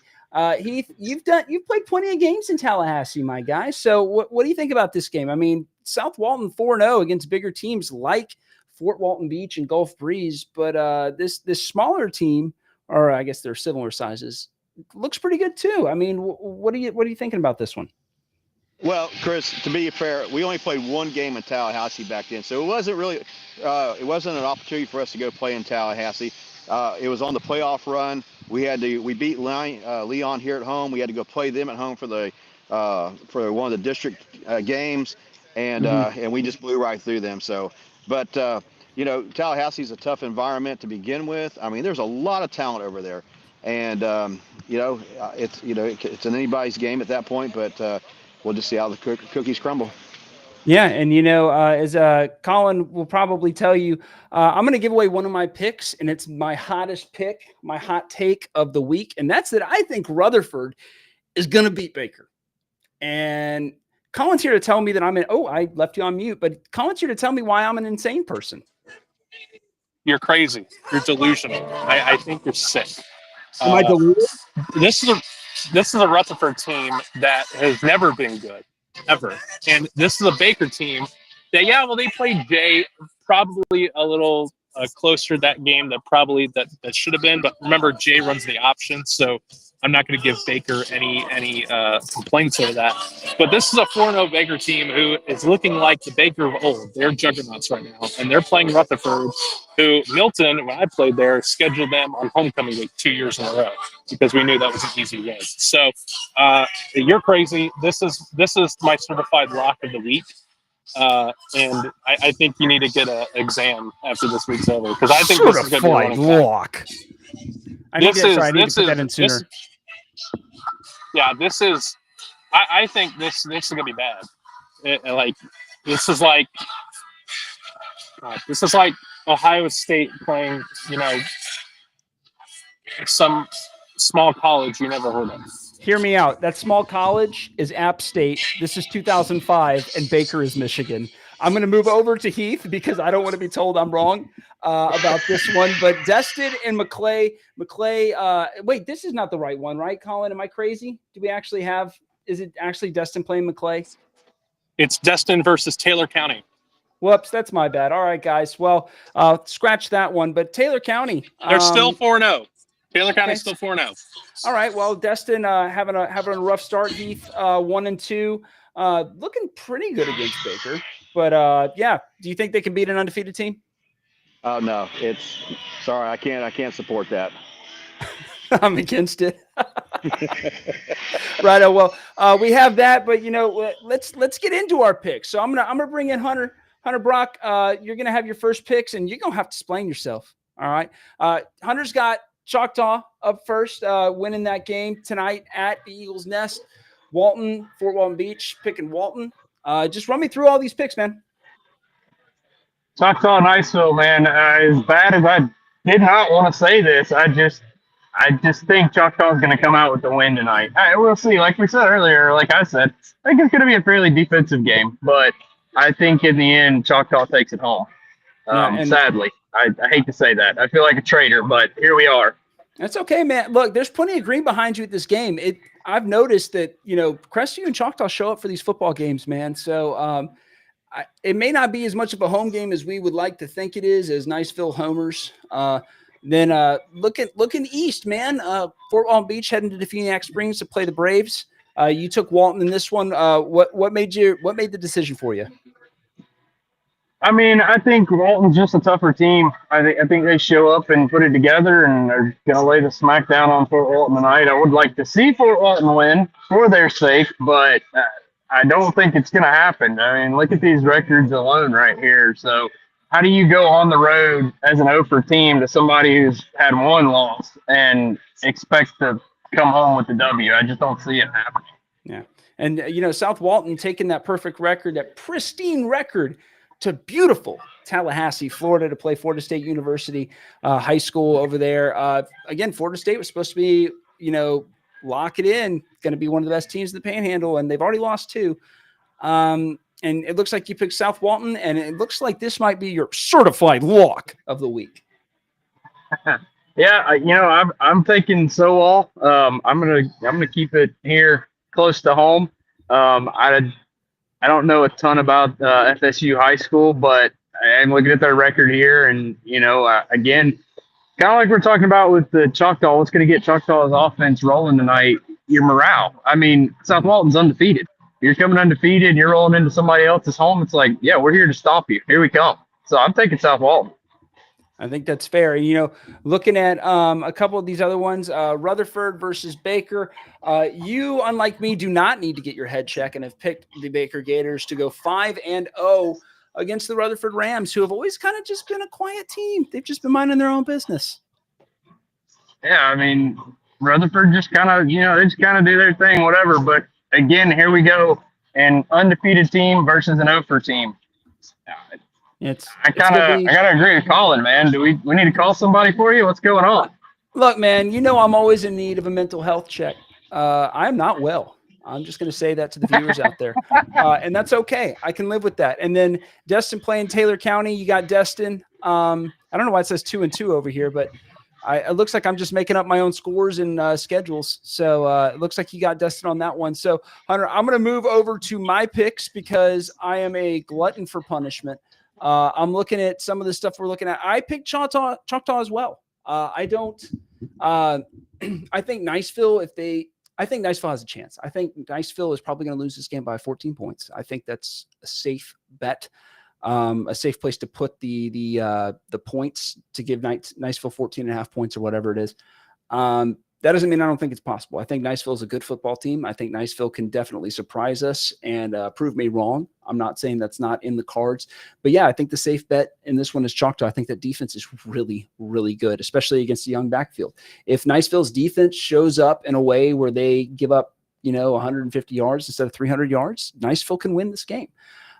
Heath, you've played plenty of games in Tallahassee, my guy. So what do you think about this game? I mean, South Walton 4-0 against bigger teams like Fort Walton Beach and Gulf Breeze, but this smaller team, or I guess they're similar sizes, looks pretty good too. I mean, what are you thinking about this one? Well, Chris, to be fair, we only played one game in Tallahassee back then, so it wasn't really it wasn't an opportunity for us to go play in Tallahassee. It was on the playoff run. We beat Leon here at home. We had to go play them at home for one of the district games, and we just blew right through them. So, but Tallahassee's a tough environment to begin with. I mean, there's a lot of talent over there, and it's an anybody's game at that point. But we'll just see how the cookies crumble. Yeah, and as Colin will probably tell you, I'm going to give away one of my picks, and it's my hottest pick, my hot take of the week, and that's that I think Rutherford is going to beat Baker. And Colin's here to tell me that I left you on mute, but Colin's here to tell me why I'm an insane person. You're crazy. You're delusional. I think you're sick. Am I deluded? This is a Rutherford team that has never been good. Ever. And this is a Baker team that, they played Jay probably a little closer that game that should have been. But remember, Jay runs the option, so I'm not going to give Baker any complaints over that. But this is a 4-0 Baker team who is looking like the Baker of old. They're juggernauts right now, and they're playing Rutherford, who Milton, when I played there, scheduled them on homecoming week 2 years in a row because we knew that was an easy win. So you're crazy. This is my certified lock of the week. And I think you need to get an exam after this week's over because I think this is going to be a running lock. I need to put that in sooner. I think this is going to be bad. This is like Ohio State playing, some small college you never heard of. Hear me out. That small college is App State. This is 2005, and Baker is Michigan. I'm going to move over to Heath because I don't want to be told I'm wrong about this one. But Destin and McClay, wait, this is not the right one, right, Colin? Am I crazy? Do we actually have – is it actually Destin playing McClay? It's Destin versus Taylor County. Whoops, that's my bad. All right, guys. Well, scratch that one. But Taylor County. They're still 4-0. Taylor County's still 4-0. All right. Well, Destin having a rough start. Heath 1-2, looking pretty good against Baker. But do you think they can beat an undefeated team? Oh no, sorry, I can't support that. I'm against it. Right. Well, we have that, but let's get into our picks. So I'm gonna bring in Hunter Brock. You're gonna have your first picks, and you're gonna have to explain yourself. All right. Hunter's got Choctaw up first, winning that game tonight at the Eagles Nest. Fort Walton Beach, picking Walton. Just run me through all these picks, man. Choctaw, Niceville, man. As bad as I did not want to say this, I just think Choctaw is going to come out with the win tonight. We'll see. Like we said earlier, like I said, I think it's going to be a fairly defensive game, but I think in the end, Choctaw takes it home. Sadly. I hate to say that. I feel like a traitor, but here we are. That's okay, man. Look, there's plenty of green behind you at this game. I've noticed that, Crestview and Choctaw show up for these football games, man. So it may not be as much of a home game as we would like to think it is as Niceville homers. Then looking east, man. Fort Walton Beach heading to Defuniak Springs to play the Braves. You took Walton in this one. What made the decision for you? I mean, I think Walton's just a tougher team. I think they show up and put it together and are going to lay the smack down on Fort Walton tonight. I would like to see Fort Walton win for their sake, but I don't think it's going to happen. I mean, look at these records alone right here. So how do you go on the road as an over team to somebody who's had one loss and expect to come home with the W? I just don't see it happening. Yeah. And, South Walton taking that perfect record, that pristine record, to beautiful Tallahassee, Florida, to play Florida State University high school over there. Again, Florida State was supposed to be, lock it in, going to be one of the best teams in the Panhandle, and they've already lost 2. And it looks like you picked South Walton, and it looks like this might be your certified lock of the week. Yeah, I'm thinking so. I'm gonna keep it here close to home. I don't know a ton about FSU high school, but I'm looking at their record here, and again, kind of like we're talking about with the Choctaw. What's going to get Choctaw's offense rolling tonight? Your morale. I mean, South Walton's undefeated. You're coming undefeated, and you're rolling into somebody else's home. It's like, yeah, we're here to stop you. Here we come. So I'm taking South Walton. I think that's fair. Looking at a couple of these other ones, Rutherford versus Baker. You, unlike me, do not need to get your head check and have picked the Baker Gators to go 5-0 against the Rutherford Rams, who have always kind of just been a quiet team. They've just been minding their own business. Yeah, I mean, Rutherford just kind of, they just kind of do their thing, whatever. But again, here we go, an undefeated team versus an over team. I gotta agree with Colin, man. Do we need to call somebody for you? What's going on? Look, man, I'm always in need of a mental health check. I'm not well. I'm just going to say that to the viewers out there. And that's okay. I can live with that. And then Destin playing Taylor County. You got Destin. I don't know why it says 2-2 over here, but it looks like I'm just making up my own scores and schedules. So it looks like you got Destin on that one. So, Hunter, I'm going to move over to my picks because I am a glutton for punishment. I'm looking at some of the stuff we're looking at. I picked Choctaw as well. I think Niceville, I think Niceville has a chance. I think Niceville is probably going to lose this game by 14 points. I think that's a safe bet, a safe place to put the points to give Niceville 14.5 points or whatever it is. That doesn't mean I don't think it's possible. I think Niceville is a good football team. I think Niceville can definitely surprise us and prove me wrong. I'm not saying that's not in the cards. But, yeah, I think the safe bet in this one is Choctaw. I think that defense is really, really good, especially against the young backfield. If Niceville's defense shows up in a way where they give up, 150 yards instead of 300 yards, Niceville can win this game.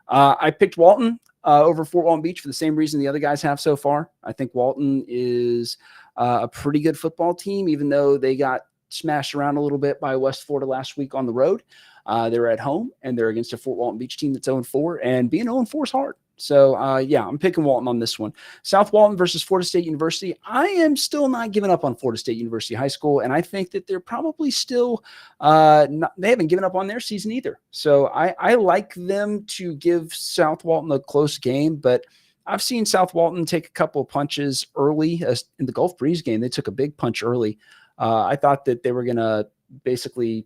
I picked Walton over Fort Walton Beach for the same reason the other guys have so far. I think Walton is a pretty good football team, even though they got smashed around a little bit by West Florida last week on the road. They were at home, and they're against a Fort Walton Beach team that's 0-4, and being 0-4 is hard. So, I'm picking Walton on this one. South Walton versus Florida State University. I am still not giving up on Florida State University High School, and I think that they're probably still they haven't given up on their season either. So I like them to give South Walton a close game, but I've seen South Walton take a couple of punches early. In the Gulf Breeze game, they took a big punch early. I thought that they were going to basically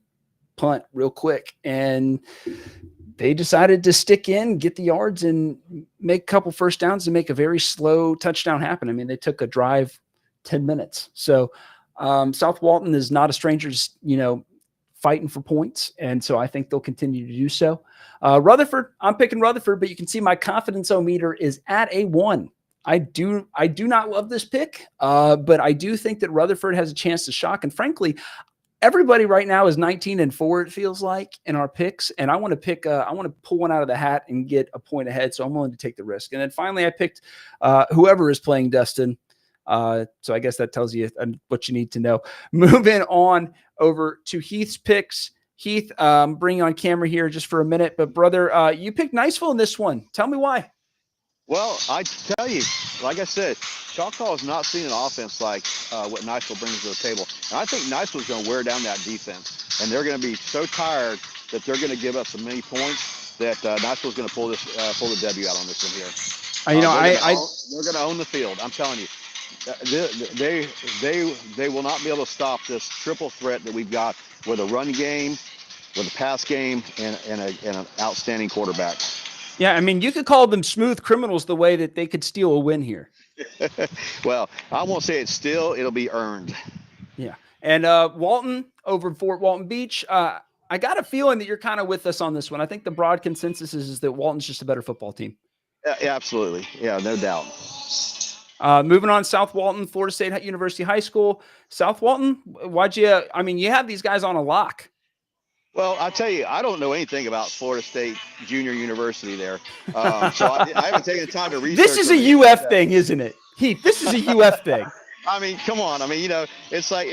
punt real quick, and they decided to stick in, get the yards, and make a couple first downs and make a very slow touchdown happen. I mean, they took a drive 10 minutes. So South Walton is not a stranger to, fighting for points, and so I think they'll continue to do so. Rutherford, I'm picking Rutherford, but you can see my confidence-o-meter is at a 1. I do not love this pick, but I do think that Rutherford has a chance to shock. And frankly, everybody right now is 19-4, it feels like, in our picks. And I want to pull one out of the hat and get a point ahead. So I'm willing to take the risk. And then finally, I picked whoever is playing Destin. So I guess that tells you what you need to know. Moving on over to Heath's picks. Heath, bring you on camera here just for a minute. But brother, you picked Niceville in this one. Tell me why. Well, I tell you, like I said, Choctaw has not seen an offense like what Niceville brings to the table. And I think Niceville's going to wear down that defense. And they're going to be so tired that they're going to give up so many points that Niceville's going to pull the W out on this one here. They're going to own the field. I'm telling you. They will not be able to stop this triple threat that we've got with a run game, with a pass game, and an outstanding quarterback. Yeah, I mean, you could call them smooth criminals the way that they could steal a win here. Well, I won't say it's still, it'll be earned. Yeah. And Walton over Fort Walton Beach, I got a feeling that you're kind of with us on this one. I think the broad consensus is that Walton's just a better football team. Yeah, absolutely. Yeah, no doubt. Moving on, South Walton, Florida State University High School. South Walton, why'd you? I mean, you have these guys on a lock. Well, I tell you, I don't know anything about Florida State Junior University there, so I haven't taken the time to research. This is a UF thing, isn't it, Heath? This is a UF thing. I mean, come on. I mean, it's like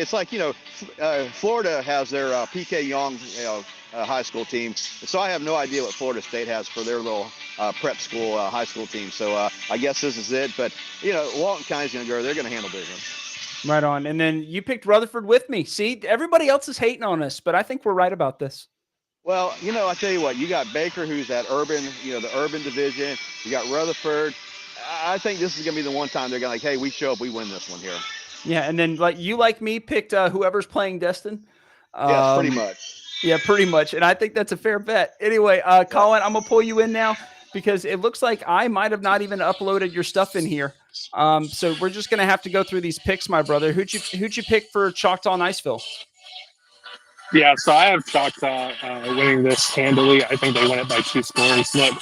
Florida has their PK Young, high school team. So I have no idea what Florida State has for their little prep school, high school team. So I guess this is it. But Walton County's going to go. They're going to handle business. Right on. And then you picked Rutherford with me. See, everybody else is hating on us, but I think we're right about this. Well, I tell you what, you got Baker, who's that urban, the urban division. You got Rutherford. I think this is going to be the one time they're going to hey, we show up, we win this one here. Yeah, and then like me, picked whoever's playing Destin. Yeah, pretty much. Yeah, pretty much. And I think that's a fair bet. Anyway, Colin, I'm going to pull you in now because it looks like I might have not even uploaded your stuff in here. So we're just going to have to go through these picks, my brother. Who'd you pick for Choctaw Niceville? Yeah, so I have Choctaw winning this handily. I think they win it by 2 scores. Look,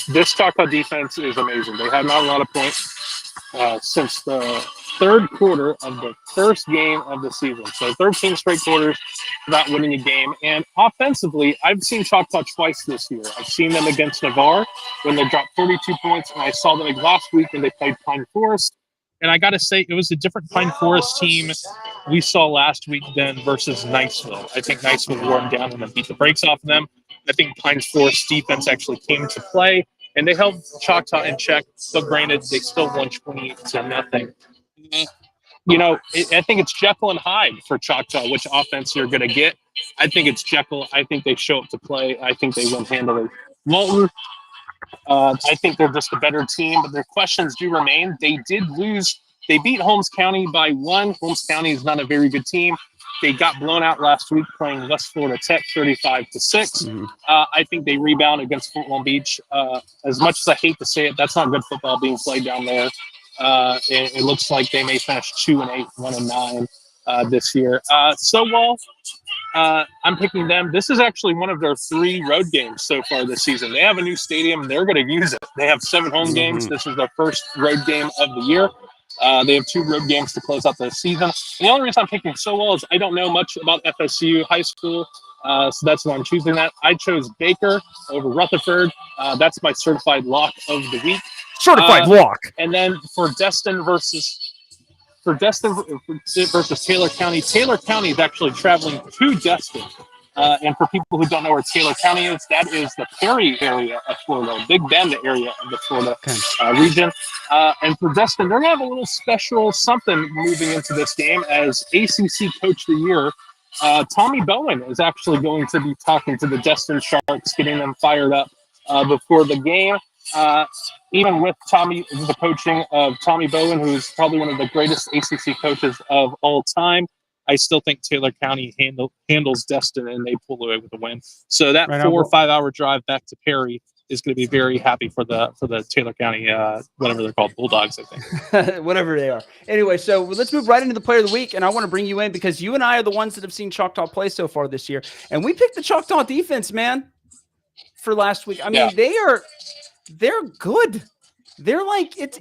this Choctaw defense is amazing. They have not a lot of points since the third quarter of the first game of the season. So 13 straight quarters without winning a game. And offensively, I've seen Choctaw twice this year. I've seen them against Navarre when they dropped 32 points, and I saw them last week when they played Pine Forest. And I got to say, it was a different Pine Forest team we saw last week than versus Niceville. I think Niceville wore them down and then beat the brakes off of them. I think Pine Forest defense actually came to play, and they held Choctaw in check. But granted, they still won 20-0. I think it's Jekyll and Hyde for Choctaw, which offense you're going to get. I think it's Jekyll. I think they show up to play. I think they win handily. Walton, I think they're just a better team, but their questions do remain. They did lose. They beat Holmes County by 1. Holmes County is not a very good team. They got blown out last week playing West Florida Tech 35-6. Mm-hmm. I think they rebound against Walton Beach. As much as I hate to say it, that's not good football being played down there. It looks like they may finish 2-8, 1-9 this year. I'm picking them. This is actually one of their 3 road games so far this season. They have a new stadium. They're going to use it. They have 7 home games. This is their first road game of the year. They have 2 road games to close out the season. And the only reason I'm picking Sowell is I don't know much about FSU high school, so that's why I'm choosing that. I chose Baker over Rutherford. That's my certified lock of the week. Certified lock. And then for Destin versus Taylor County is actually traveling to Destin. And for people who don't know where Taylor County is, that is the Perry area of Florida, Big Bend area of the Florida region. And for Destin, they're going to have a little special something moving into this game as ACC Coach of the Year. Tommy Bowen is actually going to be talking to the Destin Sharks, getting them fired up before the game. Even with the coaching of Tommy Bowen, who is probably one of the greatest ACC coaches of all time, I still think Taylor County handles Destin and they pull away with a win. So that 4 or 5 hour drive back to Perry is going to be very happy for the Taylor County, whatever they're called, Bulldogs, I think. Whatever they are. Anyway, so let's move right into the player of the week, and I want to bring you in because you and I are the ones that have seen Choctaw play so far this year, and we picked the Choctaw defense, man, for last week. I mean, they're good. They're like it's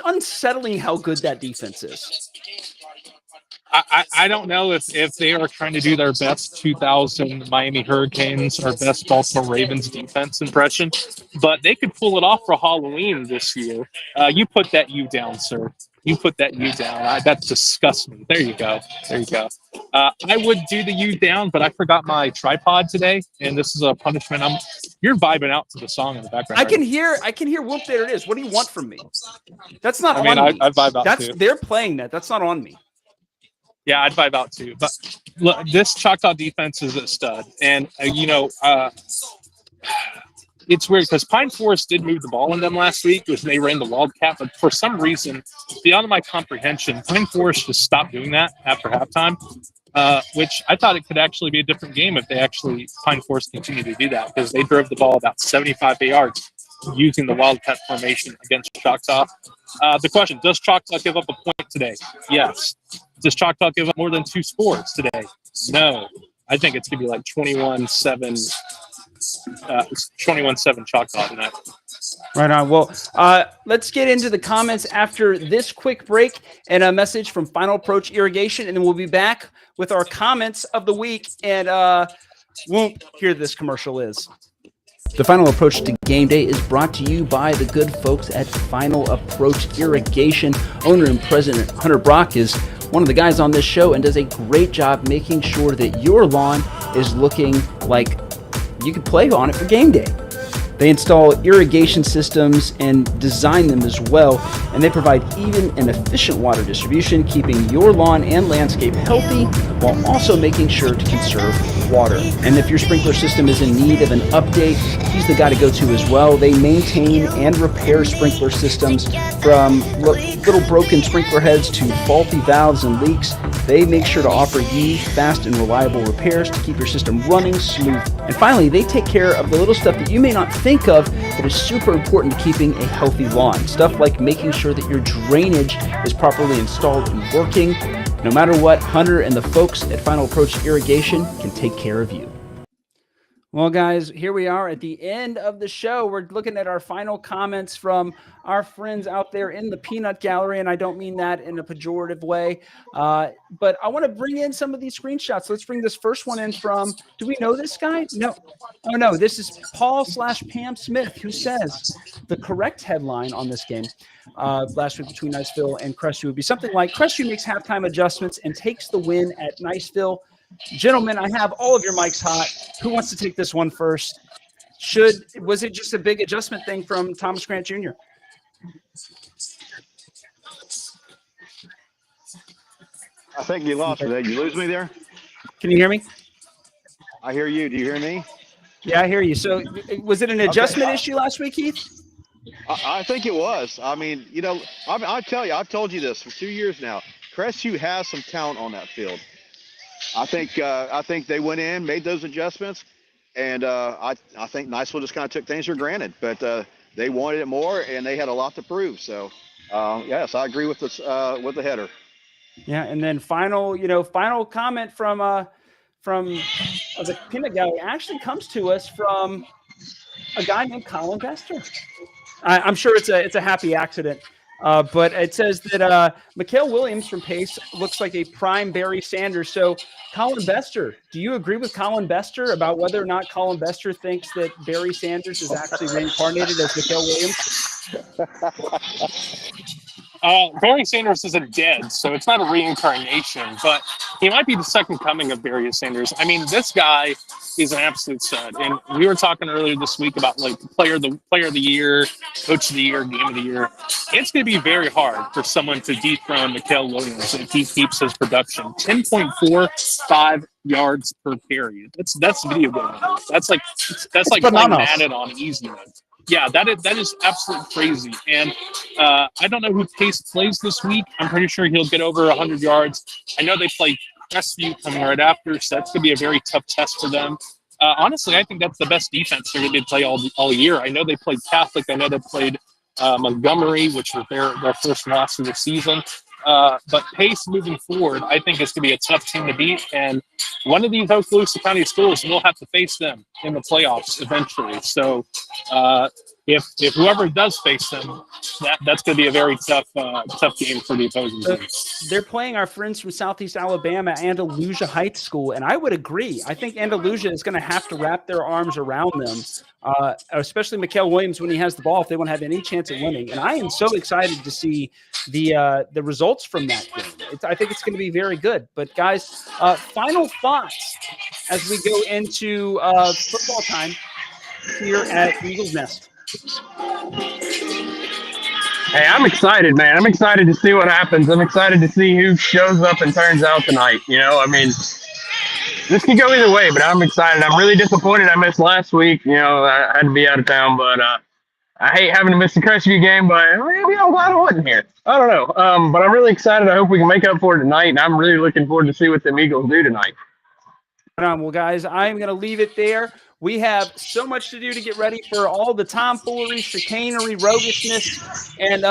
unsettling how good that defense is. I don't know if they are trying to do their best 2000 Miami Hurricanes or best Baltimore Ravens defense impression, but they could pull it off for Halloween this year. You put that U down, sir. You put that U down. That disgusts me. There you go. I would do the U down, but I forgot my tripod today, and this is a punishment. You're vibing out to the song in the background. I can hear. Whoop! There it is. What do you want from me? That's not on me. I vibe out too. They're playing that. That's not on me. Yeah, I'd vibe out too. But look, this Choctaw defense is a stud, and it's weird because Pine Forest did move the ball in them last week when they ran the Wildcat, but for some reason, beyond my comprehension, Pine Forest just stopped doing that after halftime, which I thought it could actually be a different game if Pine Forest continued to do that because they drove the ball about 75 yards using the Wildcat formation against Choctaw. The question, does Choctaw give up a point today? Yes. Does Choctaw give up more than 2 scores today? No. I think it's going to be like 21-7 It's 21-7 Choctaw tonight. Right on. Well, let's get into the comments after this quick break and a message from Final Approach Irrigation, and then we'll be back with our comments of the week, and won't hear this commercial is. The Final Approach to Game Day is brought to you by the good folks at Final Approach Irrigation. Owner and President Hunter Brock is one of the guys on this show and does a great job making sure that your lawn is looking like you can play on it for game day. They install irrigation systems and design them as well, and they provide even and efficient water distribution, keeping your lawn and landscape healthy while also making sure to conserve water. And if your sprinkler system is in need of an update, he's the guy to go to as well. They maintain and repair sprinkler systems from little broken sprinkler heads to faulty valves and leaks. They make sure to offer you fast and reliable repairs to keep your system running smooth. And finally, they take care of the little stuff that you may not think of that is super important to keeping a healthy lawn. Stuff like making sure that your drainage is properly installed and working. No matter what, Hunter and the folks at Final Approach Irrigation can take care of you. Well, guys, here we are at the end of the show. We're looking at our final comments from our friends out there in the peanut gallery, and I don't mean that in a pejorative way, but I want to bring in some of these screenshots. Let's bring this first one in from, do we know this guy? No. Oh, no, this is Paul/Pam Smith, who says the correct headline on this game last week between Niceville and Crestview would be something like, Crestview makes halftime adjustments and takes the win at Niceville. Gentlemen, I have all of your mics hot. Who wants to take this one first? Was it just a big adjustment thing from Thomas Grant Jr.? I think you lost me there. You lose me there? Can you hear me? I hear you. Do you hear me? Yeah, I hear you. So was it an adjustment issue last week, Heath? I think it was. I mean, I tell you, I've told you this for 2 years now. Crestview has some talent on that field. I think they went in, made those adjustments, and I think Niceville just kind of took things for granted. But they wanted it more, and they had a lot to prove. So, yes, I agree with the header. Yeah, and then final comment from the peanut gallery actually comes to us from a guy named Colin Bester. I'm sure it's a happy accident. But it says that Mikhail Williams from Pace looks like a prime Barry Sanders. So, Colin Bester, do you agree with Colin Bester about whether or not Colin Bester thinks that Barry Sanders is actually reincarnated as Mikhail Williams? Barry Sanders isn't dead, so it's not a reincarnation, but he might be the second coming of Barry Sanders. I mean, this guy is an absolute stud, and we were talking earlier this week about like player of the year, coach of the year, game of the year. It's going to be very hard for someone to dethrone Mikhail Williams if he keeps his production. 10.45 yards per carry. That's video game. That's like playing Madden on easy mode. Yeah, that is absolutely crazy. And I don't know who Pace plays this week. I'm pretty sure he'll get over 100 yards. I know they play Crestview coming right after, so that's going to be a very tough test for them. Honestly, I think that's the best defense they're going to play all year. I know they played Catholic. I know they played Montgomery, which was their first loss of the season. But Pace moving forward, I think it's going to be a tough team to beat. And one of these Okaloosa County schools will have to face them in the playoffs eventually. So if whoever does face them, that's going to be a very tough game for the opposing team. They're playing our friends from Southeast Alabama, Andalusia Heights School, and I would agree. I think Andalusia is going to have to wrap their arms around them, especially Mikhail Williams when he has the ball if they want to have any chance at winning. And I am so excited to see the results from that game. I think it's going to be very good. But guys, final thoughts as we go into football time here at Eagles Nest. Hey, I'm excited, man. I'm excited to see what happens. I'm excited to see who shows up and turns out tonight. I mean, this could go either way, but I'm excited. I'm really disappointed I missed last week. I had to be out of town, but I hate having to miss the Crestview game, but I'm glad I wasn't here. I don't know. But I'm really excited. I hope we can make up for it tonight, and I'm really looking forward to see what the Eagles do tonight. Well, guys, I'm going to leave it there. We have so much to do to get ready for all the tomfoolery, chicanery, roguishness, and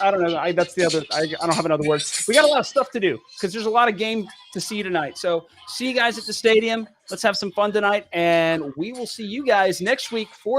I don't know. That's the other. I don't have another word. We got a lot of stuff to do because there's a lot of game to see tonight. So see you guys at the stadium. Let's have some fun tonight, and we will see you guys next week for